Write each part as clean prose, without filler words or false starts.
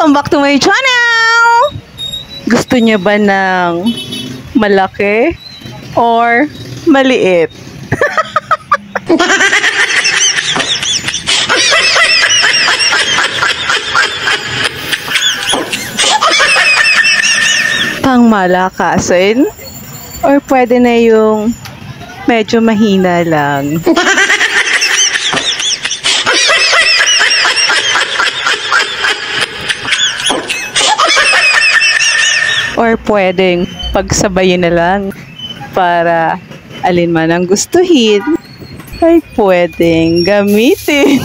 Welcome back to my channel! Gusto niya ba ng malaki or maliit? Pang malakasin? Or pwede na yung medyo mahina lang? Or pwedeng pagsabayin na lang para alin man ang gustuhin ay pwedeng gamitin.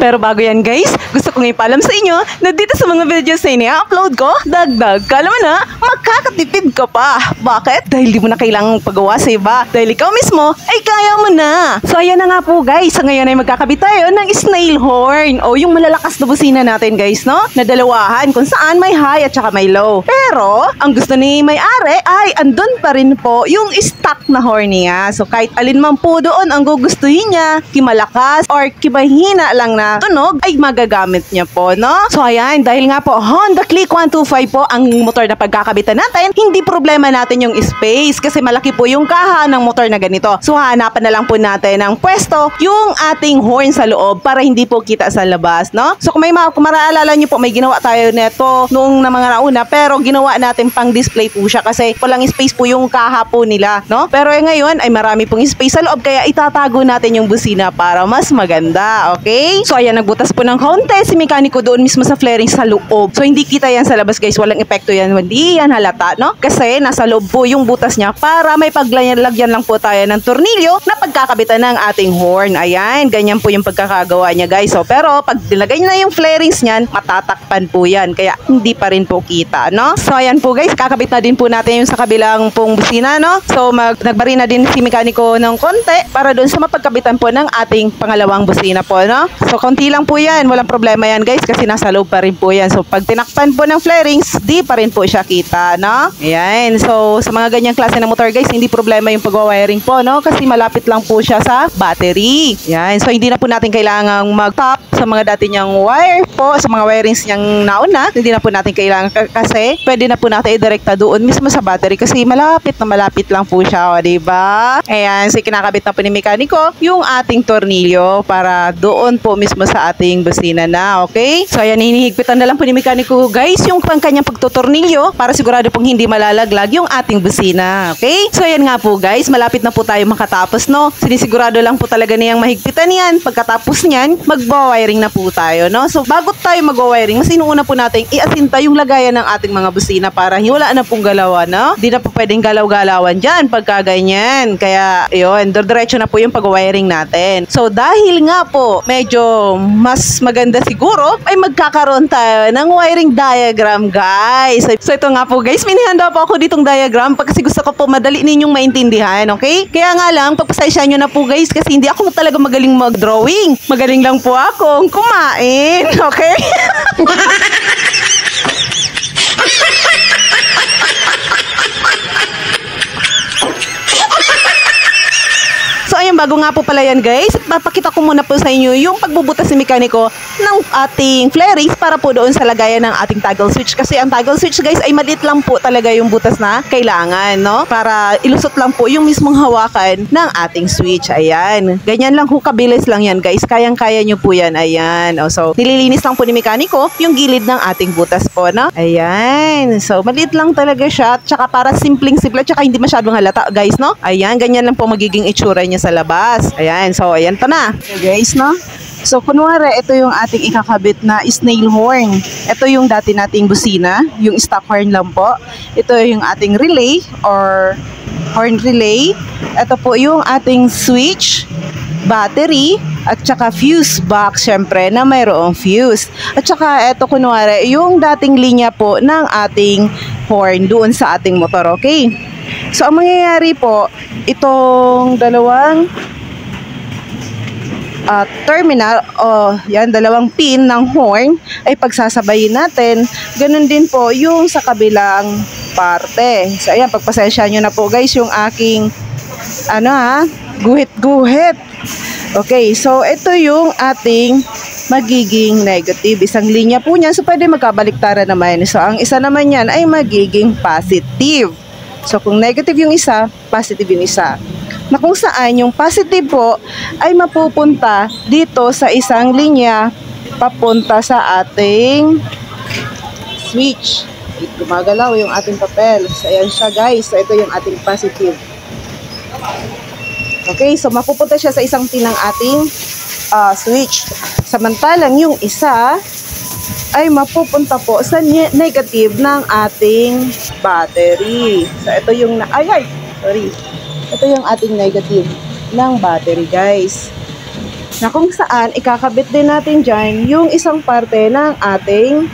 Pero bago yan guys, gusto kong ipaalam sa inyo na dito sa mga videos na ini-upload ko, dagdag ka naman na makakatipid ka pa. Bakit? Dahil di mo na kailangang pagawa sa iba. Dahil ikaw mismo ay kaya mo na. So ayan na nga po guys, sa ngayon ay magkakabit tayo ng snail horn o yung malalakas na busina natin guys, no? Na dalawahan kung saan may high at saka may low. Pero ang gusto ni may-ari ay andun pa rin po yung stock na horn niya. So kahit alin man po doon ang gugustuhin niya, kimalakas or kimahina lang na tunog ay magagamit niya po, no? So ayan, dahil nga po Honda Click 125 po ang motor na pagkakabitan natin, hindi problema natin yung space kasi malaki po yung kaha ng motor na ganito. So hanapan na lang po natin ng pwesto yung ating horn sa loob para hindi po kita sa labas, no? So kung maraalala niyo po, may ginawa tayo neto noong na mga nauna pero ginawa natin pang display po siya kasi walang space po yung kaha po nila, no? Pero ngayon ay marami pong space sa loob kaya itatago natin yung busina para mas maganda, okay? So ayan, nagbutas po ng konti si mekaniko doon mismo sa flaring sa loob. So hindi kita yan sa labas guys, walang epekto yan, hindi yan halata, no? Kasi nasa loob po yung butas niya para may paglagyan lang po tayo ng tornilyo na pagkakabitan ng ating horn. Ayan, ganyan po yung pagkakagawa niya guys. So pero pag nilagay na yung flarings niyan, matatakpan po yan, kaya hindi pa rin po kita, no? So ayan po guys, kakabit na din po natin yung sa kabilang pong busina, no? So nagbari na din si mekaniko ng konti para doon sa mapagkabitan po ng ating pangalawang busina po, no? So konti lang po yan, walang problema yan guys kasi nasa loob pa rin po yan. So pag tinakpan po ng flarings, di pa rin po siya kita, no? Ayan, so sa mga ganyang klase ng motor guys, hindi problema yung pag-wiring po, no? Kasi malapit lang po siya sa battery. Ayan, so hindi na po natin kailangang mag-top sa mga dati niyang wire po, sa mga wirings niyang nauna, hindi na po natin kailangan kasi pwede na po natin i-direkta doon mismo sa battery kasi malapit na malapit lang po siya, o diba? Ayan, so kinakabit na po ni mekaniko yung ating tornilyo para doon po mismo sa ating busina na, okay? So ayan, hinihigpitan na lang po ni mekaniko guys yung kanyang pagtutornilyo para sigurado pong hindi malalaglag yung ating busina, okay? So ayan nga po guys, malapit na po tayo makatapos, no? Sinisigurado lang po talaga niyang mahigpitan yan. Pagkatapos niyan, mag-wiring na po tayo, no? So bago tayo mag-wiring, mas inuuna po natin iasinta yung lagayan ng ating mga busina para wala na pong galawan, no? Hindi na po pwedeng galaw-galawan dyan pagka ganyan. Kaya yun, diretso na po yung pag-wiring natin. So dahil nga po medyo mas maganda siguro ay magkakaroon tayo ng wiring diagram guys. So ito nga po guys, minihanda po ako ditong diagram kasi gusto ko po madali ninyong maintindihan, okay? Kaya nga lang, pagpasensya nyo na po guys kasi hindi ako talaga magaling mag-drawing. Magaling lang po akong kumain, okay? So ayun, bago nga po pala yan guys, papakita ko muna po sa inyo yung pagbubutas ni mekaniko ng ating flarings para po doon sa lagayan ng ating toggle switch. Kasi ang toggle switch guys ay maliit lang po talaga yung butas na kailangan, no? Para ilusot lang po yung mismong hawakan ng ating switch. Ayan, ganyan lang, kabilis lang yan guys, kayang-kaya nyo po yan. Ayan, so nililinis lang po ni mekaniko yung gilid ng ating butas po, no? Ayan, so maliit lang talaga siya, tsaka para simpleng-simple, tsaka hindi masyadong halata guys, no? Ayan, ganyan lang po magiging itsura niya sa labas. Ayan, so ayan pa na. Okay guys, no? So kunwari, ito yung ating ikakabit na snail horn. Ito yung dati nating busina, yung stock horn lang po. Ito yung ating relay or horn relay. Ito po yung ating switch, battery, at saka fuse box, syempre, na mayroong fuse. At saka ito kunwari, yung dating linya po ng ating horn doon sa ating motor, okay? So ang mangyayari po, itong dalawang terminal o yan, dalawang pin ng horn ay pagsasabayin natin. Ganun din po yung sa kabilang parte. So ayan, pagpasensya nyo na po guys yung aking guhit-guhit. Okay, so ito yung ating magiging negative. Isang linya po niyan, so pwede magkabaliktaran naman. So ang isa naman yan ay magiging positive. So kung negative yung isa, positive yung isa. Na kung saan yung positive po ay mapupunta dito sa isang linya papunta sa ating switch. Gumagalaw yung ating papel. So ayan siya guys. So ito yung ating positive. Okay, so mapupunta siya sa isang pin ng ating switch. Samantalang yung isa ay mapupunta po sa negative ng ating battery. So ito yung ito yung ating negative ng battery guys. Na kung saan ikakabit din natin dyan yung isang parte ng ating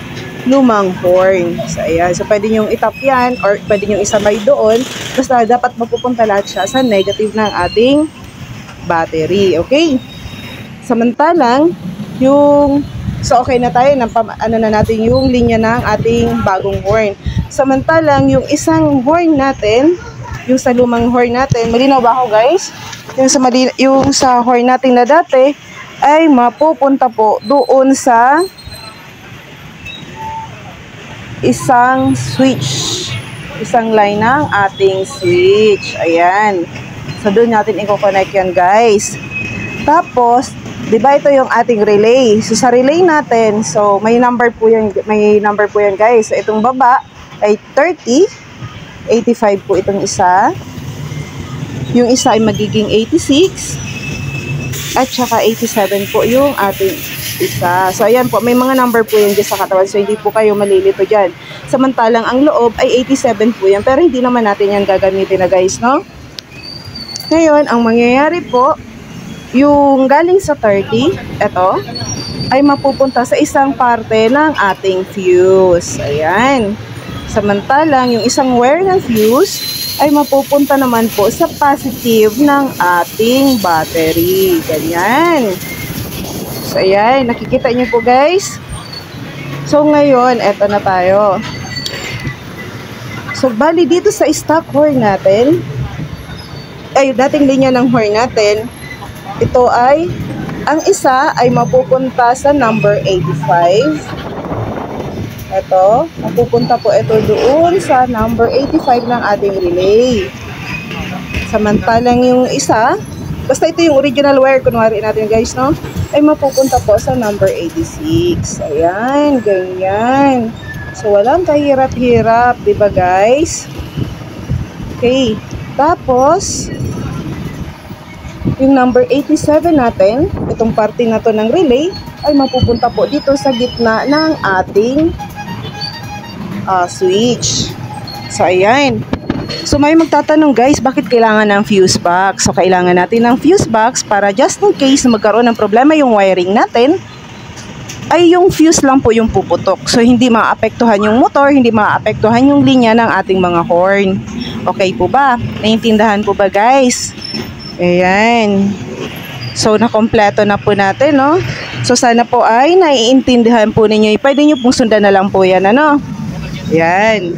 lumang horn. So ayan, so pwede nyong itap yan or pwede nyong isabay doon. Basta dapat mapupunta lahat siya sa negative ng ating battery. Okay? Samantalang so okay na tayo na natin yung linya ng ating bagong horn. Samantalang yung isang horn natin, yung sa lumang horn natin, malinaw ba ako guys? Yung sa horn natin na dati ay mapupunta po doon sa isang switch, isang line ng ating switch. Ayan, so doon natin i-connect yan guys. Tapos di ba ito yung ating relay? So sa relay natin, so may number po yan guys. So itong baba ay 30, 85 po itong isa. Yung isa ay magiging 86 at saka 87 po yung ating isa. So ayan po, may mga number po yan dyan sa katawan. So hindi po kayo malilito dyan. Samantalang ang loob ay 87 po yan. Pero hindi naman natin yan gagamitin na guys, no? Ngayon, ang mangyayari po, yung galing sa 30, ito, ay mapupunta sa isang parte ng ating fuse. Ayan. Samantalang, yung isang wire ng fuse ay mapupunta naman po sa positive ng ating battery. Ganyan. So, ayan. Nakikita nyo po, guys. So, ngayon, eto na tayo. So, bali dito sa stock horn natin, ay, dating linya ng horn natin, ito ay, ang isa ay mapupunta sa number 85. Ito, mapupunta po ito doon sa number 85 ng ating relay. Samantalang yung isa, basta ito yung original wire, kunwari natin guys, no? Ay mapupunta po sa number 86. Ayan, ganyan. So, walang kahirap-hirap, diba guys? Okay, tapos, yung number 87 natin, itong parte na to ng relay, ay mapupunta po dito sa gitna ng ating switch. So, ayan. So, may magtatanong guys, bakit kailangan ng fuse box? So, kailangan natin ng fuse box para just in case magkaroon ng problema yung wiring natin, ay yung fuse lang po yung puputok. So, hindi maapektuhan yung motor, hindi maapektuhan yung linya ng ating mga horn. Okay po ba? Naiintindihan po ba guys? Ayan. So, nakompleto na po natin, no? So, sana po ay naiintindihan po ninyo. Pwede nyo pong sundan na lang po yan, ano? Ayan.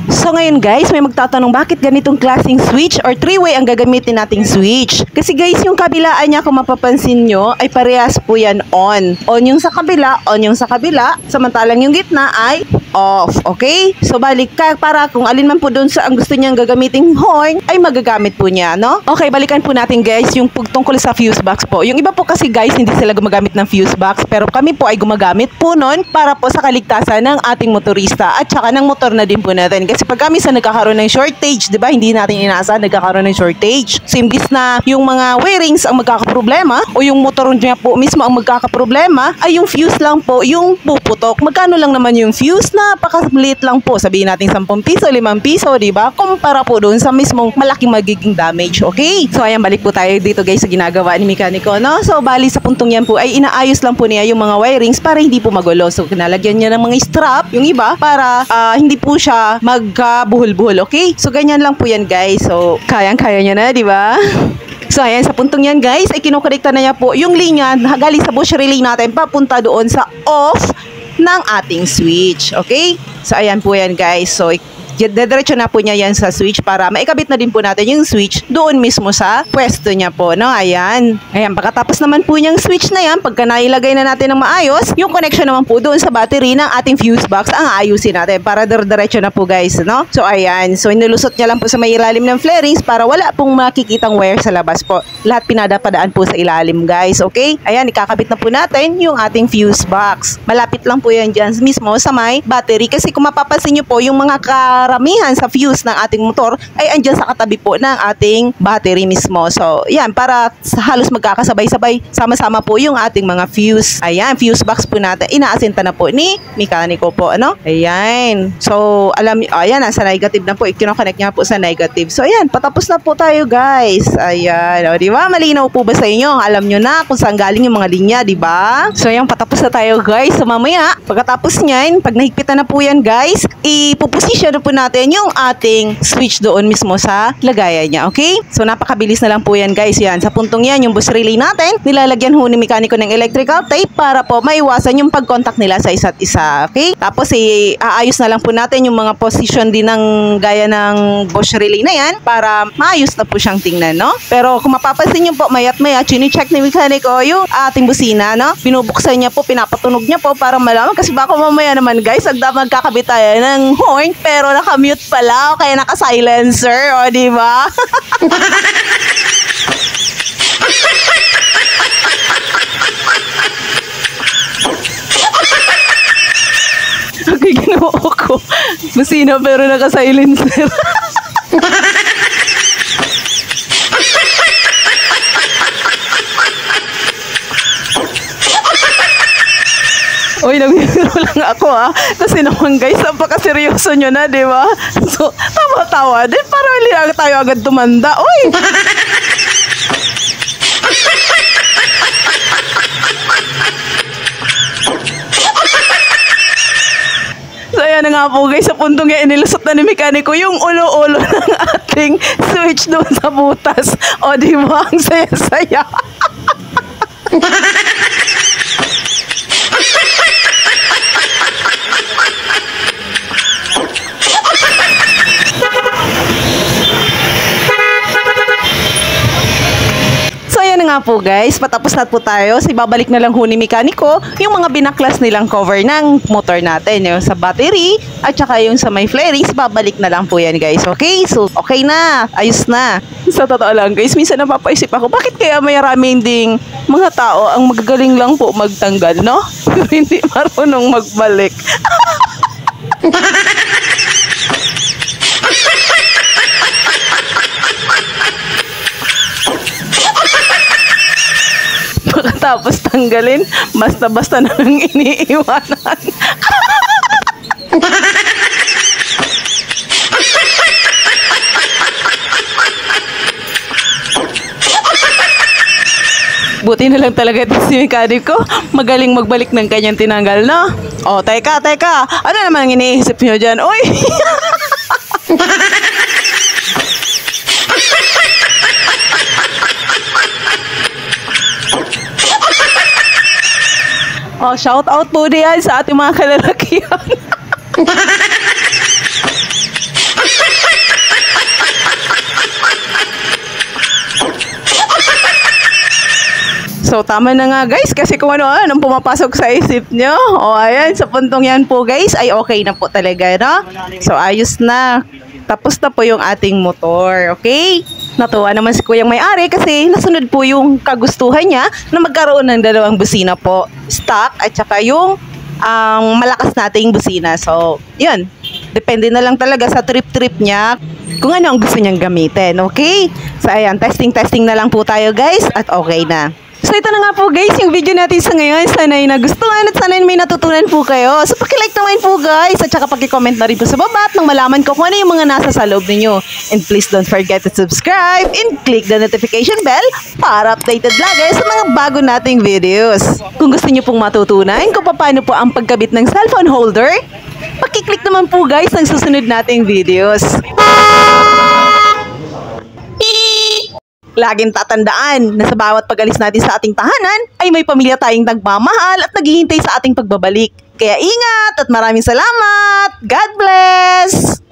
So ngayon guys, may magtatanong bakit ganitong klaseng switch or three-way ang gagamitin nating switch. Kasi guys, yung kabilaan niya kung mapapansin nyo ay parehas po yan on. On yung sa kabila, on yung sa kabila. Samantalang yung gitna ay off. Okay? So balik ka para kung alin man po doon sa ang gusto niyang gagamiting horn ay magagamit po niya, no? Okay, balikan po natin guys yung tungkol sa fuse box po. Yung iba po kasi guys, hindi sila gumagamit ng fuse box pero kami po ay gumagamit po nun para po sa kaligtasan ng ating motorista at saka ng motor na din po natin. Kasi pag kami sa nagkakaroon ng shortage, di ba? Hindi natin inaasahan nagkakaroon ng shortage. So, imbis na yung mga wirings ang magkakaproblema o yung motor niya po mismo ang magkakaproblema, ay yung fuse lang po yung puputok. Magkano lang naman yung fuse? Napakaliit lang po. Sabihin natin 10 piso, 5 piso, di ba? Kumpara po doon sa mismong malaking magiging damage. Okay? So, ayan, balik po tayo dito guys sa ginagawa ni mekaniko, no? So, bali sa puntong yan po ay inaayos lang po niya yung mga wirings para hindi po magulo. So, kinalagyan niya ng mga strap, yung iba, para hindi po siya magkabuhol-buhol. Okay? So, ganyan lang po yan guys. So, kayang-kaya niya na, di ba? So ayan, sa puntong yan guys, ay kinukonekta na niya po yung linya galing sa bush relay natin papunta doon sa off ng ating switch. Okay? So ayan po yan guys. So dediretso na po niya yan sa switch para maikabit na din po natin yung switch doon mismo sa pwesto niya po, no? Ayan. Ayan, pagkatapos naman po niyang switch na yan, pagka nailagay na natin ng maayos, yung connection naman po doon sa battery ng ating fuse box ang ayusin natin para diretso na po guys, no? So ayan, so inilusot niya lang po sa may ilalim ng flarings para wala pong makikitang wire sa labas po. Lahat pinadapadaan po sa ilalim guys, okay? Ayan, ikakabit na po natin yung ating fuse box. Malapit lang po yan dyan mismo sa may battery kasi kung mapapansin niyo po yung mga karamihan sa fuse ng ating motor ay andyan sa katabi po ng ating battery mismo. So, yan, para halos magkakasabay-sabay, sama-sama po yung ating mga fuse. Ayan, fuse box po natin. Inaasinta na po ni mekaniko po, ano? Ayan. So, ayan, nasa negative na po. Kinoconnect niya po sa negative. So, ayan, patapos na po tayo, guys. Ayan. O, di ba? Malinaw po ba sa inyo? Alam nyo na kung saan galing yung mga linya, di ba? So, ayan, patapos na tayo, guys. So, mamaya, pagkatapos niyan, pag nahigpitan na po yan, guys, ipuposisyon na po natin yung ating switch doon mismo sa lagayan niya, okay? So, napakabilis na lang po yan, guys. Yan, sa puntong yan, yung bus relay natin, nilalagyan ho ni mekaniko ng electrical tape para po maiwasan yung pag-contact nila sa isa't isa, okay? Tapos, aayos na lang po natin yung mga position din ng gaya ng bus relay na yan para maayos na po siyang tingnan, no? Pero, kung mapapansin nyo po, mayat maya, chine-check ni mekaniko yung ating busina, no? Binubuksan niya po, pinapatunog niya po para malaman kasi baka mamaya naman, guys, magkakabit tayo ng horn pero naka-mute pala o kaya naka-silencer, o di ba? Okay, ginawa ko. Busina pero naka-silencer. Uy, nagbibiro lang ako kasi naman guys, napaka-seryoso nyo na, di ba? So, tawa-tawa din para hindi lang tayo agad tumanda. Uy! So, ayan na nga po guys, sa puntong yan, inilusot na ni mekaniko yung ulo-ulo ng ating switch doon sa butas. O, di ba? Ang saya-saya. Nga po guys, patapos na po tayo. So, ibabalik na lang ho ni mekaniko yung mga binaklas nilang cover ng motor natin. Yung sa battery at saka yung sa may flarings, babalik na lang po yan guys. Okay? So, okay na. Ayos na. Sa totoo lang guys, minsan napapaisip ako, bakit kaya may maraming ding mga tao ang magagaling lang po magtanggal, no? Pero hindi marunong magbalik. Pagkatapos tanggalin, basta-basta na lang iniiwanan. Buti na lang talaga ito si mekaniko. Magaling magbalik ng kanyang tinanggal, no? O, teka. Ano naman ang iniisip nyo dyan? Uy! Oh, shout out po diyan sa ating mga kalalakihan. So, tama na nga guys, kasi kung anong pumapasok sa isip nyo. O, ayan, sa puntong yan po guys, ay okay na po talaga, no? So, ayos na. Tapos na po yung ating motor, okay? Natuwa naman si Kuyang May-ari kasi nasunod po yung kagustuhan niya na magkaroon ng dalawang busina po. Stock at saka yung malakas nating busina. So, yun. Depende na lang talaga sa trip-trip niya kung ano ang gusto niyang gamitin, okay? So, ayan, testing na lang po tayo guys at okay na. So ito na nga po guys, yung video natin sa ngayon. Sana ay nagustuhan at sana ay may natutunan po kayo. So paki-like naman po guys at saka paki-comment na rin po sa baba at nang malaman ko kung ano yung mga nasa sa loob ninyo. And please don't forget to subscribe and click the notification bell para updated vlogger sa mga bago nating videos. Kung gusto niyo pong matutunan kung paano po ang pagkabit ng cellphone holder, paki-click naman po guys ng susunod nating videos. Laging tatandaan na sa bawat pag-alis natin sa ating tahanan ay may pamilya tayong nagmamahal at naghihintay sa ating pagbabalik. Kaya ingat at maraming salamat! God bless!